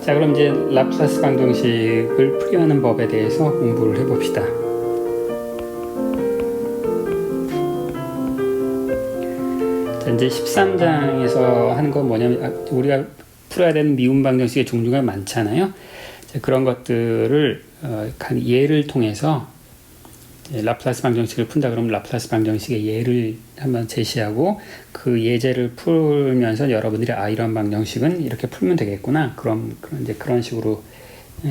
자, 그럼 이제 라플라스 방정식을 풀이하는 법에 대해서 공부를 해봅시다. 자, 이제 13장에서 하는 건 뭐냐면 우리가 풀어야 되는 미분 방정식의 종류가 많잖아요. 자, 그런 것들을 각 예를 통해서 라플라스 방정식을 푼다 그러면 라플라스 방정식의 예를 한번 제시하고 그 예제를 풀면서 여러분들이 이런 방정식은 이렇게 풀면 되겠구나. 그럼 이제 그런 식으로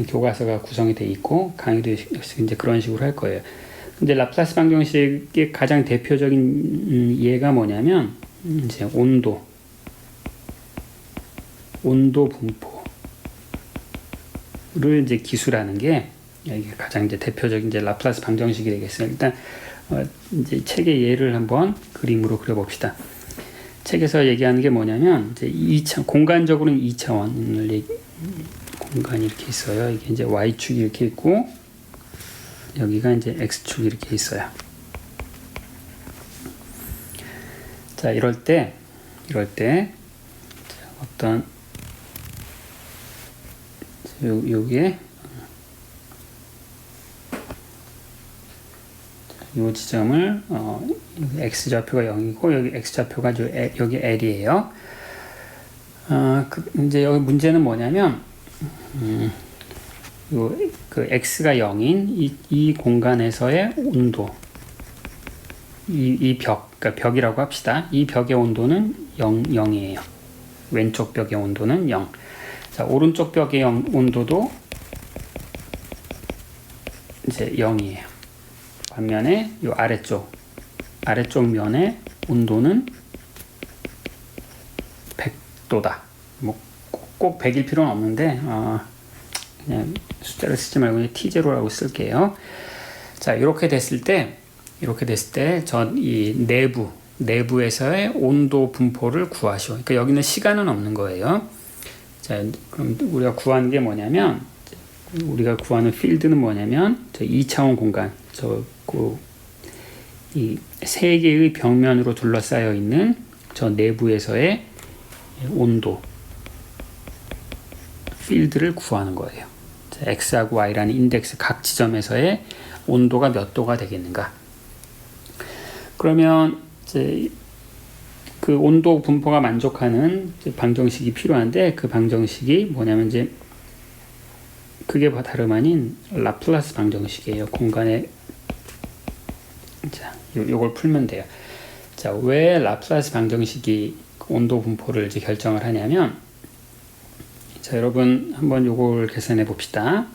교과서가 구성이 돼 있고 강의도 이제 그런 식으로 할 거예요. 근데 라플라스 방정식의 가장 대표적인 예가 뭐냐면 이제 온도 분포를 이제 기술하는 게 이게 가장 이제 대표적인 이제 라플라스 방정식이 되겠어요. 일단 이제 책의 예를 한번 그림으로 그려봅시다. 책에서 얘기하는 게 뭐냐면 이제 공간적으로는 2차원을 공간이 이렇게 있어요. 이게 이제 y축이 이렇게 있고 여기가 이제 x축이 이렇게 있어요. 자, 이럴 때 어떤 여기에 이 지점을 x좌표가 0이고 여기 x좌표가 여기 L이에요. 이제 여기 문제는 뭐냐면 그 x가 0인 이 공간에서의 온도 이 그러니까 벽이라고 합시다. 이 벽의 온도는 0이에요. 왼쪽 벽의 온도는 0. 자, 오른쪽 벽의 온도도 이제 0이에요. 반면에 이 아래쪽 면의 온도는 100도다. 뭐 꼭 100일 필요는 없는데 그냥 숫자를 쓰지 말고 그냥 T0라고 쓸게요. 자, 이렇게 됐을 때 이 내부에서의 온도 분포를 구하시오. 그러니까 여기는 시간은 없는 거예요. 자, 그럼 우리가 구하는 게 뭐냐면 우리가 구하는 필드는 뭐냐면 2차원 공간 이 세 개의 벽면으로 둘러싸여 있는 저 내부에서의 온도 필드를 구하는 거예요. 자, x하고 y라는 인덱스 각 지점에서의 온도가 몇 도가 되겠는가? 그러면 이제 그 온도 분포가 만족하는 방정식이 필요한데 그 방정식이 뭐냐면 이제 그게 다름 아닌 라플라스 방정식이에요. 공간에 자, 요걸 풀면 돼요. 자, 왜 라플라스 방정식이 온도 분포를 이제 결정을 하냐면 자, 여러분 한번 요걸 계산해 봅시다.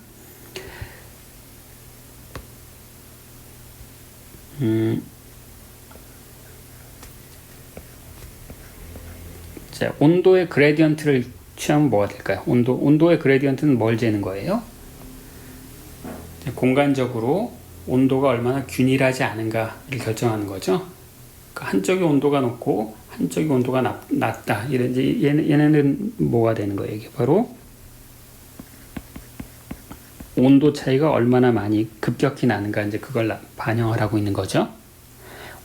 자, 온도의 그레디언트를 취하면 뭐가 될까요? 온도의 그레디언트는 뭘 재는 거예요? 공간적으로 온도가 얼마나 균일하지 않은가를 결정하는 거죠. 한쪽이 온도가 높고 한쪽이 온도가 낮다. 이제 얘네는 뭐가 되는 거예요? 이게 바로 온도 차이가 얼마나 많이 급격히 나는가 이제 그걸 반영을 하고 있는 거죠.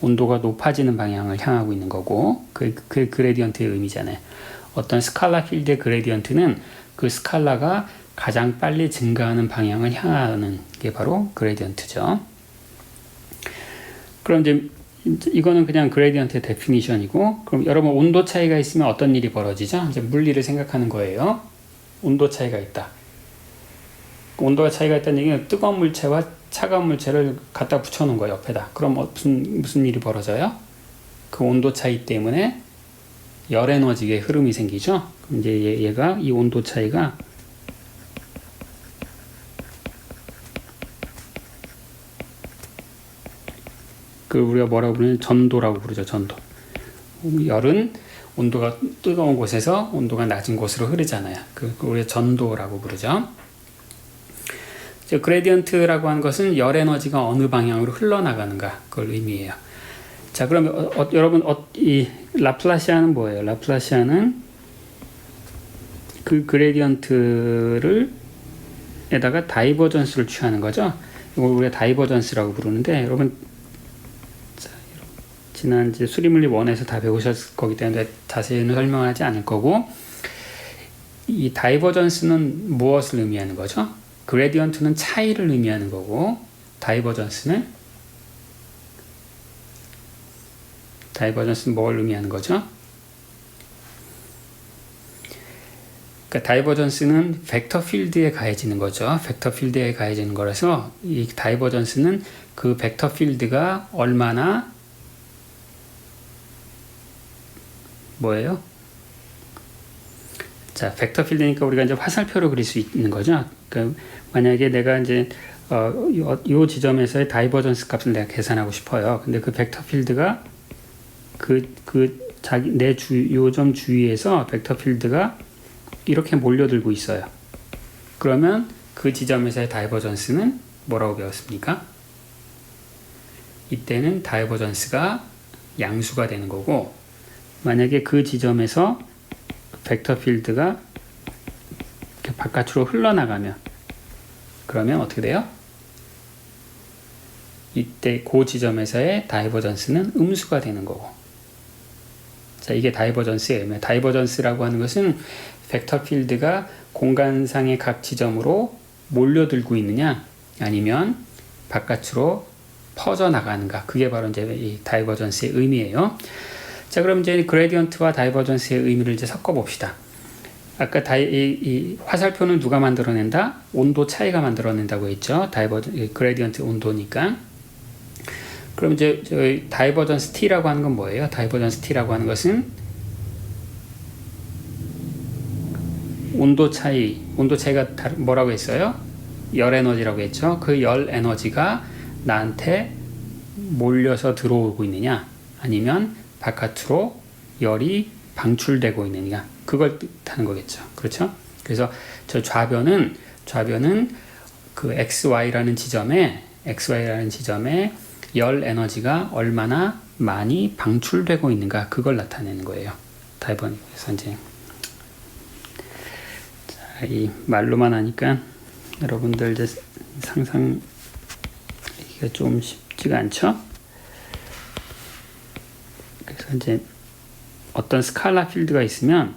온도가 높아지는 방향을 향하고 있는 거고 그 그레디언트의 의미잖아요. 어떤 스칼라 필드의 그레디언트는 그 스칼라가 가장 빨리 증가하는 방향을 향하는 게 바로 그레디언트죠. 그럼 이제 이거는 그냥 그레디언트의 데피니션이고 그럼 여러분 온도 차이가 있으면 어떤 일이 벌어지죠? 이제 물리를 생각하는 거예요. 온도 차이가 있다. 온도가 차이가 있다는 얘기는 뜨거운 물체와 차가운 물체를 갖다 붙여놓은 거예요. 옆에다. 그럼 무슨 일이 벌어져요? 그 온도 차이 때문에 열 에너지의 흐름이 생기죠. 그럼 이제 얘가 이 온도 차이가 우리가 뭐라고 부르냐면 전도라고 부르죠. 전도. 열은 온도가 뜨거운 곳에서 온도가 낮은 곳으로 흐르잖아요. 우리가 전도라고 부르죠. 그레디언트라고 하는 것은 열 에너지가 어느 방향으로 흘러나가는가 그걸 의미해요. 자, 그러면 여러분 이 라플라시아는 뭐예요? 라플라시아는 그 그레디언트를 에다가 다이버전스를 취하는 거죠. 이걸 우리가 다이버전스라고 부르는데 여러분 지난 이제 수리물리 1에서 다 배우셨을 거기 때문에 자세히는 설명하지 않을 거고 이 다이버전스는 무엇을 의미하는 거죠? 그레디언트는 차이를 의미하는 거고, 다이버전스는 뭘 의미하는 거죠? 그러니까 다이버전스는 벡터 필드에 가해지는 거죠. 벡터 필드에 가해지는 거라서 이 다이버전스는 그 벡터 필드가 얼마나 뭐예요? 자, 벡터 필드니까 우리가 이제 화살표로 그릴 수 있는 거죠. 그러니까 만약에 내가 이제 요 지점에서의 다이버전스 값을 내가 계산하고 싶어요. 근데 그 벡터 필드가 요점 주위에서 벡터 필드가 이렇게 몰려들고 있어요. 그러면 그 지점에서의 다이버전스는 뭐라고 배웠습니까? 이때는 다이버전스가 양수가 되는 거고, 만약에 그 지점에서 벡터 필드가 이렇게 바깥으로 흘러나가면, 그러면 어떻게 돼요? 이때 그 지점에서의 다이버전스는 음수가 되는 거고. 자, 이게 다이버전스의 의미예요. 다이버전스라고 하는 것은 벡터 필드가 공간상의 각 지점으로 몰려들고 있느냐, 아니면 바깥으로 퍼져나가는가. 그게 바로 이제 이 다이버전스의 의미예요. 자, 그럼 이제 그레디언트와 다이버전스의 의미를 이제 섞어 봅시다. 아까 이 화살표는 누가 만들어낸다? 온도 차이가 만들어낸다고 했죠. 그레디언트 온도니까. 그럼 이제 저희 다이버전스 T라고 하는 건 뭐예요? 다이버전스 T라고 하는 것은 온도 차이가 뭐라고 했어요? 열 에너지라고 했죠. 그 열 에너지가 나한테 몰려서 들어오고 있느냐, 아니면 바깥으로 열이 방출되고 있느냐, 그걸 뜻하는 거겠죠. 그렇죠? 그래서 저 좌변은 그 XY라는 지점에 열 에너지가 얼마나 많이 방출되고 있는가, 그걸 나타내는 거예요. 그래서 이제 이 말로만 하니까 여러분들 이제 상상하기가 좀 쉽지가 않죠? 그래서 이제 어떤 스칼라 필드가 있으면,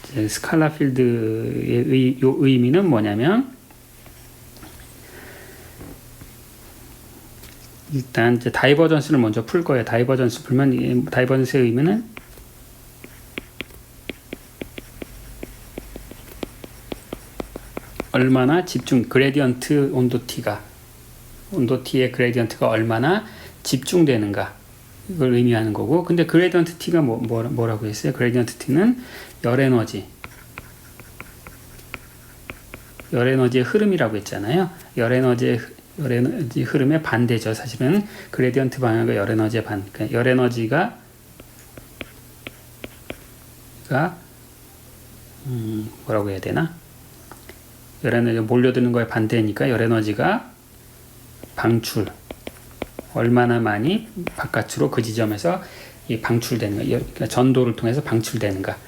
이제 스칼라 필드의 의미는 뭐냐면, 일단 이제 다이버전스를 먼저 풀 거예요. 다이버전스 풀면 다이버전스의 의미는 얼마나 그레디언트 온도 T의 그레디언트가 얼마나 집중되는가, 이걸 의미하는 거고. 근데 그레디언트 T가 뭐라고 했어요? 그레디언트 T는 열 에너지의 흐름이라고 했잖아요. 열 에너지 흐름의 반대죠. 사실은 그레디언트 방향과 열 에너지의 그러니까 열 에너지가 뭐라고 해야 되나? 열 에너지가 몰려드는 거에 반대니까 열 에너지가 얼마나 많이 바깥으로 그 지점에서 방출되는가, 그러니까 전도를 통해서 방출되는가.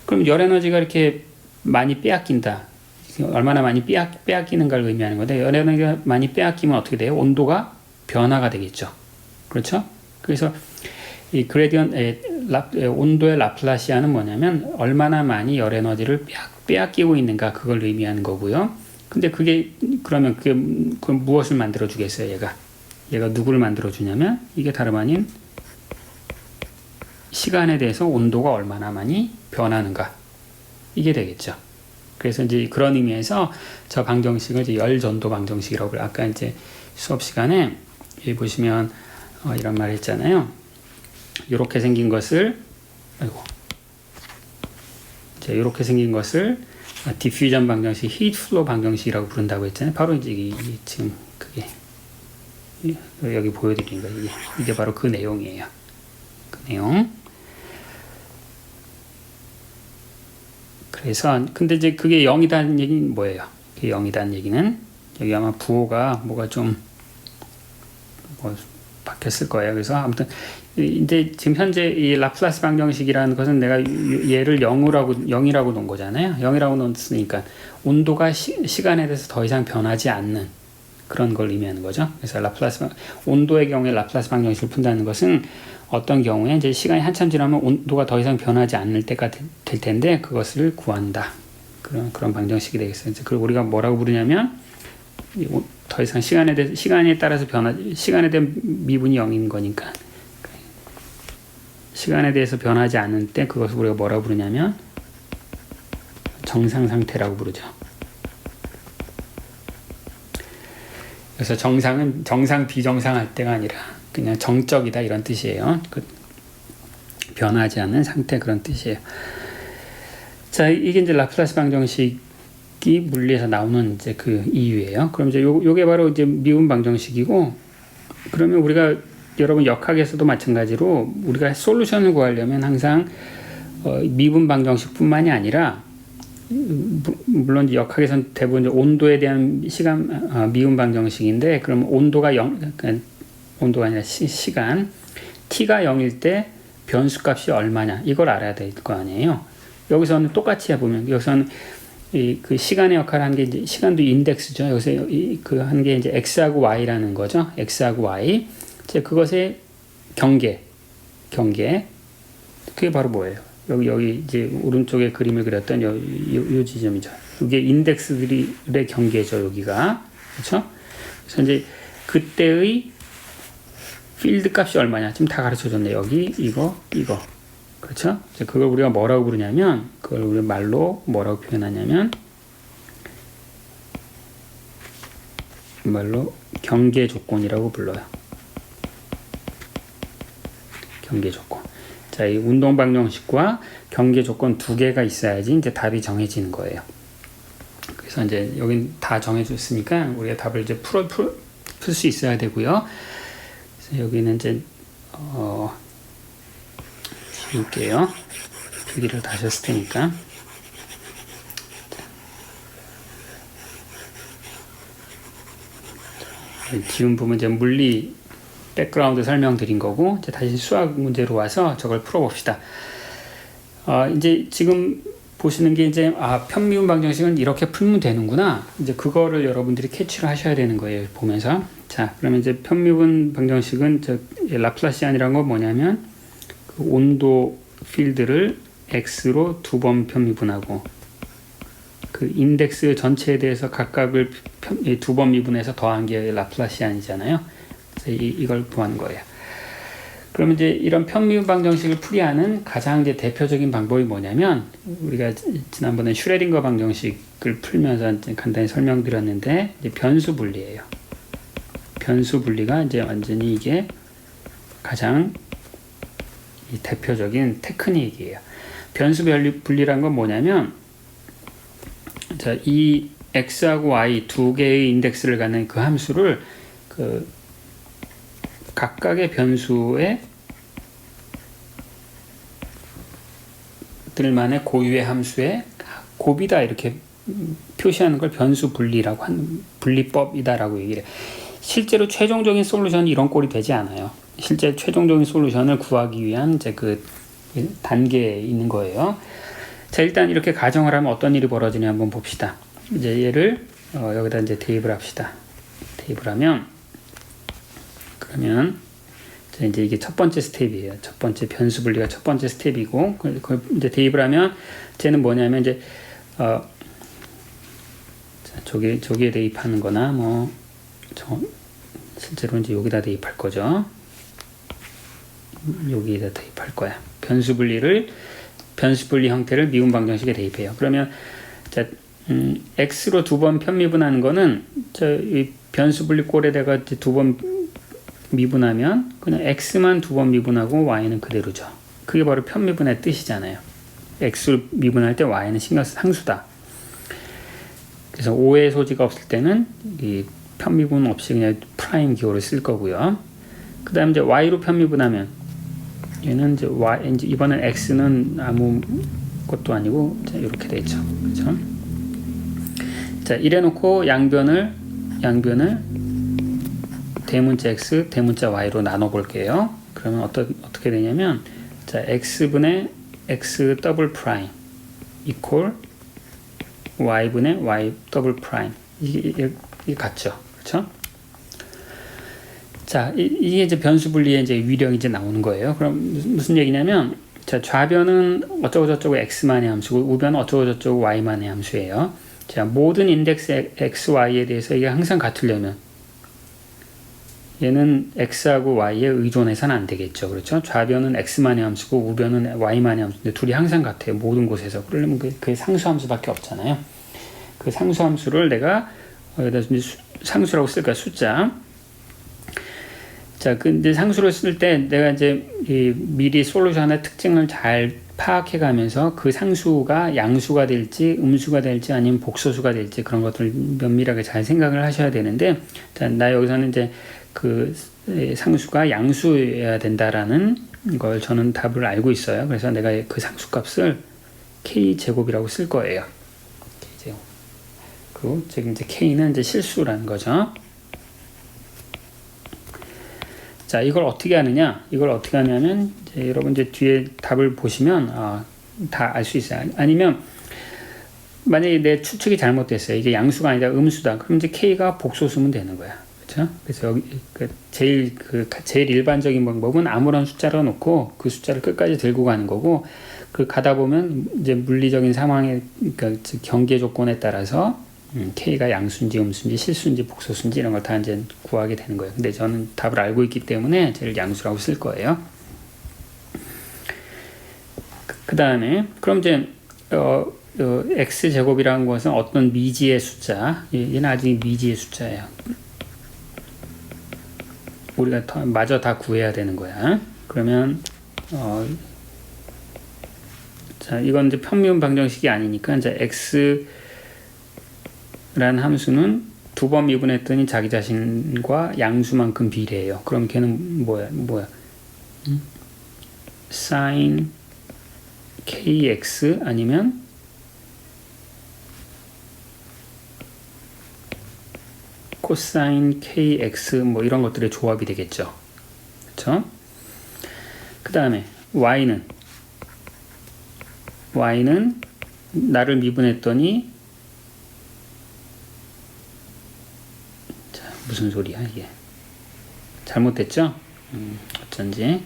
그럼 열 에너지가 이렇게 많이 빼앗긴다, 얼마나 많이 빼앗기는가를 의미하는 건데, 열 에너지가 많이 빼앗기면 어떻게 돼요? 온도가 변화가 되겠죠. 그렇죠? 그래서 이 온도의 라플라시아는 뭐냐면 얼마나 많이 열 에너지를 빼앗기고 있는가, 그걸 의미하는 거고요. 근데 그러면 그게 무엇을 만들어 주겠어요? 얘가 누구를 만들어 주냐면, 이게 다름 아닌 시간에 대해서 온도가 얼마나 많이 변하는가, 이게 되겠죠. 그래서 이제 그런 의미에서 저 방정식을 이제 열전도 방정식이라고, 아까 이제 수업 시간에 여기 보시면 이런 말 했잖아요. 이렇게 생긴 것을 이렇게 생긴 것을 디퓨전 방정식, 히트 플로우 방정식이라고 부른다고 했잖아요. 바로 이제 지금 그게 여기 보여드린 거예요. 이게 바로 그 내용이에요. 그 내용. 그래서 근데 이제 그게 0이다는 얘기는 뭐예요? 그게 0이다는 얘기는 여기 아마 부호가 뭐가 좀 바뀌었을 거예요. 그래서 아무튼 이제 지금 현재 이 라플라스 방정식이라는 것은 내가 얘를 0이라고 놓은 거잖아요. 0이라고 놓았으니까 온도가 시간에 대해서 더 이상 변하지 않는 그런 걸 의미하는 거죠. 그래서 온도의 경우에 라플라스 방정식을 푼다는 것은 어떤 경우에 이제 시간이 한참 지나면 온도가 더 이상 변하지 않을 때가 될 텐데, 그것을 구한다. 그런 방정식이 되겠어요. 그리고 우리가 뭐라고 부르냐면 더 이상 시간에 따라서 시간에 대한 미분이 0인 거니까 시간에 대해서 변하지 않을 때 그것을 우리가 뭐라고 부르냐면 정상 상태라고 부르죠. 그래서 정상은 정상 비정상할 때가 아니라 그냥 정적이다 이런 뜻이에요. 변하지 않는 상태 그런 뜻이에요. 자, 이게 이제 라플라스 방정식이 물리에서 나오는 이제 그 이유예요. 그럼 이제 요게 바로 이제 미분 방정식이고, 그러면 우리가 여러분 역학에서도 마찬가지로 우리가 솔루션을 구하려면 항상 미분 방정식뿐만이 아니라 물론 이제 역학에서는 대부분 이제 온도에 대한 미분 방정식인데, 그럼 온도가 온도가 아니라 시간 t가 0일 때 변수값이 얼마냐 이걸 알아야 될 거 아니에요. 여기서는 똑같이 해보면 여기서는 그 시간의 역할을 한 게 이제 시간도 인덱스죠. 여기서 그 한 게 이제 x하고 y라는 거죠. x하고 y. 이제 그것의 경계. 그게 바로 뭐예요? 여기 이제 오른쪽에 그림을 그렸던 요 지점이죠. 이게 인덱스들의 경계죠. 여기가. 그렇죠? 그래서 이제 그때의 필드 값이 얼마냐? 지금 다 가르쳐 줬네. 여기 이거. 그렇죠? 그걸 우리가 뭐라고 부르냐면, 그걸 우리 말로 뭐라고 표현하냐면, 말로 경계 조건이라고 불러요. 경계 조건. 자, 이 운동 방정식과 경계 조건 두 개가 있어야지 이제 답이 정해지는 거예요. 그래서 이제 여긴 다 정해졌으니까 우리가 답을 이제 풀 수 있어야 되고요. 그래서 여기는 이제 지울게요. 필기를 다시 했을 테니까. 지운 부분 이제 물리 백그라운드 설명드린 거고, 이제 다시 수학 문제로 와서 저걸 풀어봅시다. 이제 지금 보시는 게 이제 편미분 방정식은 이렇게 풀면 되는구나. 이제 그거를 여러분들이 캐치를 하셔야 되는 거예요. 보면서. 자, 그러면 이제 편미분 방정식은 라플라시안이라는 건 뭐냐면 그 온도 필드를 x로 두 번 편미분하고 그 인덱스 전체에 대해서 각각을 두 번 미분해서 더한 게 라플라시안이잖아요. 그래서 이걸 구하는 거예요. 그러면 이제 이런 편미분 방정식을 풀이하는 가장 이제 대표적인 방법이 뭐냐면, 우리가 지난번에 슈레딩거 방정식을 풀면서 이제 간단히 설명드렸는데, 이제 변수 분리예요. 변수 분리가 이제 완전히 이게 가장 대표적인 테크닉이에요. 변수 분리란 건 뭐냐면, 자, 이 x하고 y 두 개의 인덱스를 갖는 그 함수를 그 각각의 변수의 들만의 고유의 함수의 곱이다 이렇게 표시하는 걸 변수 분리라고 하는 분리법이다라고 얘기를 해요. 실제로 최종적인 솔루션이 이런 꼴이 되지 않아요. 실제 최종적인 솔루션을 구하기 위한 이제 그 단계에 있는 거예요. 자, 일단 이렇게 가정을 하면 어떤 일이 벌어지냐 한번 봅시다. 이제 얘를 여기다 이제 대입을 합시다. 대입을 하면, 그러면 이제 이게 첫 번째 스텝이에요. 첫 번째 변수 분리가 첫 번째 스텝이고, 그걸 이제 대입을 하면 쟤는 뭐냐면 이제 저기에 대입하는 거나 실제로 이제 여기다 대입할 거죠. 여기에다 대입할 거야. 변수 분리 형태를 미분 방정식에 대입해요. 그러면 자, x로 두 번 편미분하는 거는 이 변수 분리 꼴에다가 두 번 미분하면 그냥 x만 두 번 미분하고 y는 그대로죠. 그게 바로 편미분의 뜻이잖아요. x를 미분할 때 y는 신경 쓸 상수다. 그래서 오해의 소지가 없을 때는 이 편미분 없이 그냥 프라임 기호를 쓸 거고요. 그 다음에 이제 y로 편미분하면 얘는 이제 이제 이번엔 x는 아무 것도 아니고 이렇게 되죠. 그렇죠? 자, 이래 놓고 양변을 대문자 x, 대문자 y로 나눠 볼게요. 그러면 어떻게 되냐면, 자, x분의 x 더블 프라임 이퀄 y분의 y 더블 프라임 이게 같죠. 그렇죠? 자, 이게 이제 변수 분리의 이제 위력이 이제 나오는 거예요. 그럼 무슨 얘기냐면, 자, 자, 좌변은 어쩌고저쩌고 x만의 함수고 우변은 어쩌고저쩌고 y만의 함수예요. 자, 모든 인덱스 x, y에 대해서 이게 항상 같으려면 얘는 x하고 y에 의존해서는 안 되겠죠. 그렇죠? 좌변은 x만의 함수고 우변은 y만의 함수인데 둘이 항상 같아요. 모든 곳에서. 그러려면 그게 상수함수밖에 없잖아요. 그 상수함수를 내가 여기다 상수라고 쓸까요? 숫자. 자, 근데 상수를 쓸 때 내가 이제 미리 솔루션의 특징을 잘 파악해 가면서 그 상수가 양수가 될지 음수가 될지 아니면 복소수가 될지 그런 것들을 면밀하게 잘 생각을 하셔야 되는데, 자, 나 여기서는 이제 그 상수가 양수여야 된다라는 걸 저는 답을 알고 있어요. 그래서 내가 그 상수값을 k제곱이라고 쓸 거예요. k제곱. 그리고 지금 이제 k는 이제 실수라는 거죠. 자, 이걸 어떻게 하느냐? 이걸 어떻게 하냐면 이제 여러분 이제 뒤에 답을 보시면 다 알 수 있어요. 아니면 만약에 내 추측이 잘못됐어요. 이게 양수가 아니라 음수다. 그럼 이제 k가 복소수면 되는 거야. 그렇죠? 그래서 여기 제일 일반적인 방법은 아무런 숫자를 놓고 그 숫자를 끝까지 들고 가는 거고, 그 가다 보면 이제 물리적인 상황의 그러니까 경계 조건에 따라서 k가 양수인지 음수인지 실수인지 복소수인지 이런 걸 다 이제 구하게 되는 거예요. 근데 저는 답을 알고 있기 때문에 쟤를 양수라고 쓸 거예요. 그 다음에 그럼 이제 x제곱이라는 것은 어떤 미지의 숫자, 얘는 아직 미지의 숫자예요. 우리가 마저 다 구해야 되는 거야. 그러면 자, 이건 이제 편미분 방정식이 아니니까 이제 x라는 함수는 두 번 미분했더니 자기 자신과 양수만큼 비례해요. 그럼 걔는 뭐야? sin kx 아니면 코사인 kx 뭐 이런 것들의 조합이 되겠죠. 그렇죠? 그 다음에 y는 나를 미분했더니, 자, 무슨 소리야 이게? 잘못됐죠? 어쩐지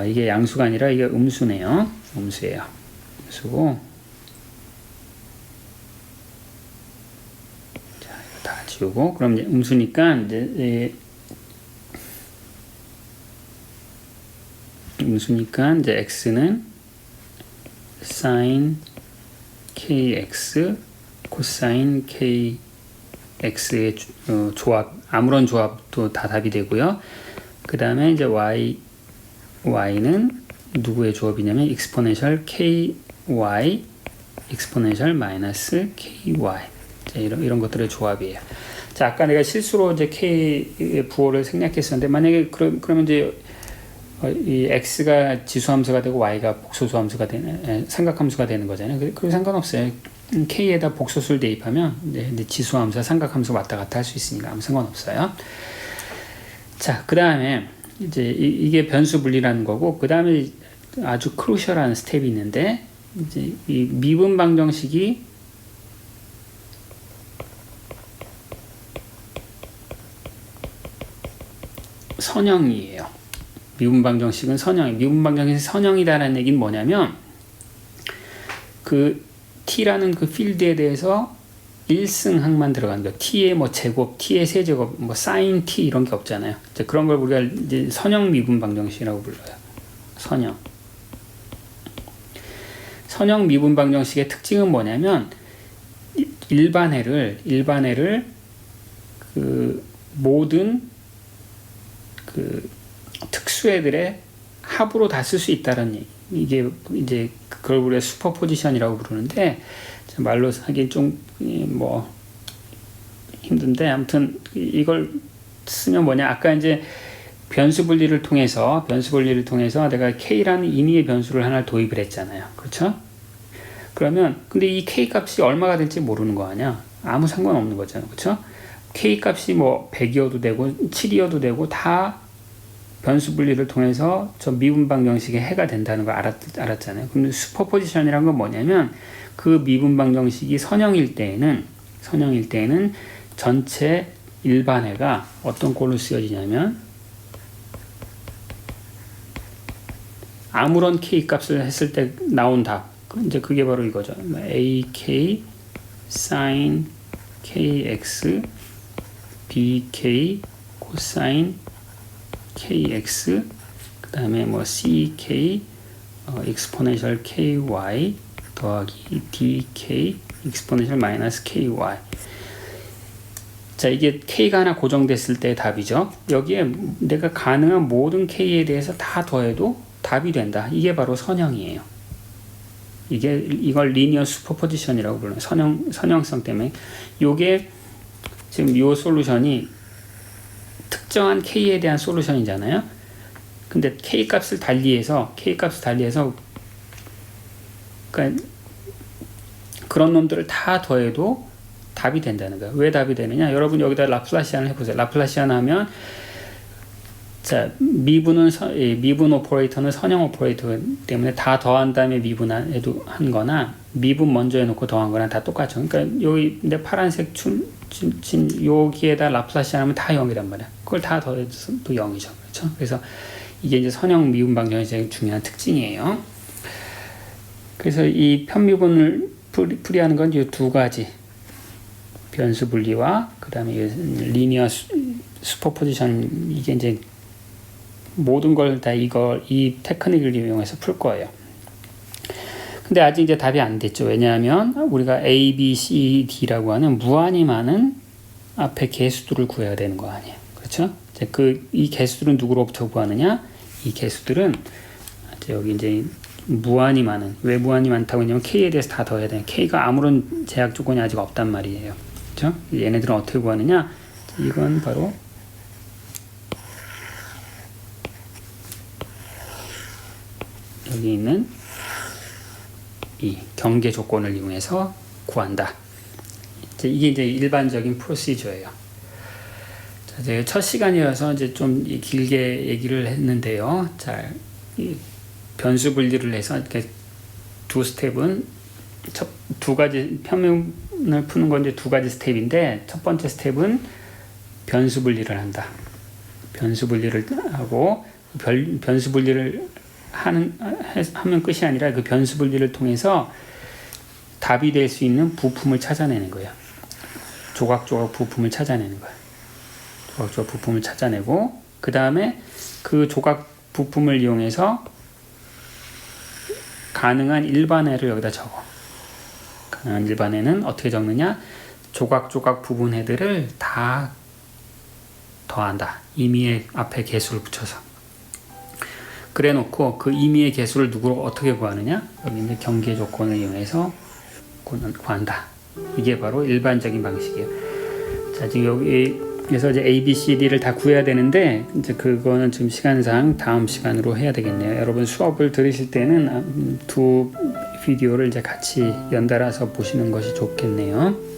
이게 양수가 아니라 이게 음수네요. 음수예요. 음수고, 자, 이거 다 지우고, 그럼 이제 음수니까 이제 x는 sin kx, 코사인 kx의 조합, 아무런 조합도 다 답이 되고요. 그 다음에 이제 y는 누구의 조합이냐면 exponential ky, exponential minus ky. 자, 이런 것들의 조합이에요. 자, 아까 내가 실수로 이제 k의 부호를 생략했었는데, 만약에 그러면 이제 이 x가 지수함수가 되고 y가 복소수함수가 되는 삼각함수가 되는 거잖아요. 그거 상관없어요. k에다 복소수를 대입하면 이제 지수함수와 삼각함수 왔다 갔다 할 수 있으니까 아무 상관없어요. 자, 그 다음에 이제 이게 변수 분리라는 거고, 그 다음에 아주 크루셜한 스텝이 있는데, 이제 이 미분 방정식이 선형이에요. 미분 방정식은 선형이에요. 미분 방정식이 선형이다라는 얘기는 뭐냐면, 그 t라는 그 필드에 대해서 1승항만 들어가는 거예요. t의 뭐 제곱, t의 세제곱, 뭐 sin t 이런 게 없잖아요. 이제 그런 걸 우리가 이제 선형 미분 방정식이라고 불러요. 선형 미분 방정식의 특징은 뭐냐면, 일반해를 그 모든 그 특수애들의 합으로 다 쓸 수 있다는 얘기. 이게 이제 그걸 우리가 슈퍼포지션이라고 부르는데, 말로 하기 좀 뭐 힘든데, 아무튼 이걸 쓰면 뭐냐, 아까 이제 변수 분리를 통해서 내가 k라는 인위의 변수를 하나 도입을 했잖아요. 그렇죠? 그러면 근데 이 k 값이 얼마가 될지 모르는 거 아니야? 아무 상관없는 거잖아요. 그렇죠? k 값이 뭐 100이어도 되고 7이어도 되고 다 변수 분리를 통해서 저 미분 방정식의 해가 된다는 걸 알았잖아요. 그럼 슈퍼포지션이란 건 뭐냐면, 그 미분 방정식이 선형일 때에는 전체 일반해가 어떤 꼴로 쓰여지냐면 아무런 k 값을 했을 때 나온 답. 이제 그게 바로 이거죠. ak sin kx bk 코사인 kx 그 다음에 뭐 ck exponential ky 더하기 dk exponential 마이너스 ky. 자, 이게 k가 하나 고정됐을 때의 답이죠. 여기에 내가 가능한 모든 k에 대해서 다 더해도 답이 된다. 이게 바로 선형이에요. 이걸 리니어 슈퍼포지션이라고 불러요. 선형성 때문에. 요게 지금 요 솔루션이 특정한 k에 대한 솔루션이잖아요. 근데 k 값을 달리해서 그러니까 그런 놈들을 다 더해도 답이 된다는 거예요. 왜 답이 되느냐? 여러분 여기다 라플라시안을 해보세요. 라플라시안 하면 자, 미분 오퍼레이터는 선형 오퍼레이터 때문에 다 더한 다음에 미분해도 한 거나 미분 먼저 해놓고 더한 거나 다 똑같죠. 그러니까 여기 내 파란색 여기에다 라플라시안 하면 다 0이란 말이야. 그걸 다 더해도 또 0이죠. 그렇죠? 그래서 이게 이제 선형 미분 방정의 제일 중요한 특징이에요. 그래서 이 편미분을 풀이하는 건 이 두 가지. 변수 분리와 그 다음에 리니어 슈퍼포지션, 이게 이제 모든 걸 다 이 테크닉을 이용해서 풀 거예요. 근데 아직 이제 답이 안 됐죠. 왜냐하면 우리가 A, B, C, D라고 하는 무한히 많은 앞에 개수들을 구해야 되는 거 아니에요. 그렇죠? 이제 이 개수들은 누구로부터 구하느냐? 이 개수들은 여기 이제 무한히 많은, 왜 무한히 많다고 했냐면 K에 대해서 다 더해야 돼요. K가 아무런 제약 조건이 아직 없단 말이에요. 그렇죠? 얘네들은 어떻게 구하느냐? 이건 바로 여기 있는 이 경계 조건을 이용해서 구한다. 이게 이제 일반적인 프로시저예요. 자, 이제 첫 시간이어서 이제 좀 길게 얘기를 했는데요. 자, 이 변수 분리를 해서 이렇게 두 스텝은 두 가지 편미분을 푸는 건 이제 두 가지 스텝인데, 첫 번째 스텝은 변수 분리를 한다. 변수 분리를 하고 변수 분리를 하면 끝이 아니라 그 변수 분리를 통해서 답이 될 수 있는 부품을 찾아내는 거예요. 조각조각 부품을 찾아내는 거예요. 조각조각 부품을 찾아내고 그 다음에 그 조각 부품을 이용해서 가능한 일반해를 여기다 적어. 가능한 일반해는 어떻게 적느냐? 조각조각 부분 해들을 다 더한다. 임의의 앞에 개수를 붙여서. 그래 놓고 그 임의의 개수를 누구로 어떻게 구하느냐? 여기 이제 경계 조건을 이용해서 구한다. 이게 바로 일반적인 방식이에요. 자, 지금 여기에서 이제 A, B, C, D를 다 구해야 되는데, 이제 그거는 지금 시간상 다음 시간으로 해야 되겠네요. 여러분 수업을 들으실 때는 두 비디오를 이제 같이 연달아서 보시는 것이 좋겠네요.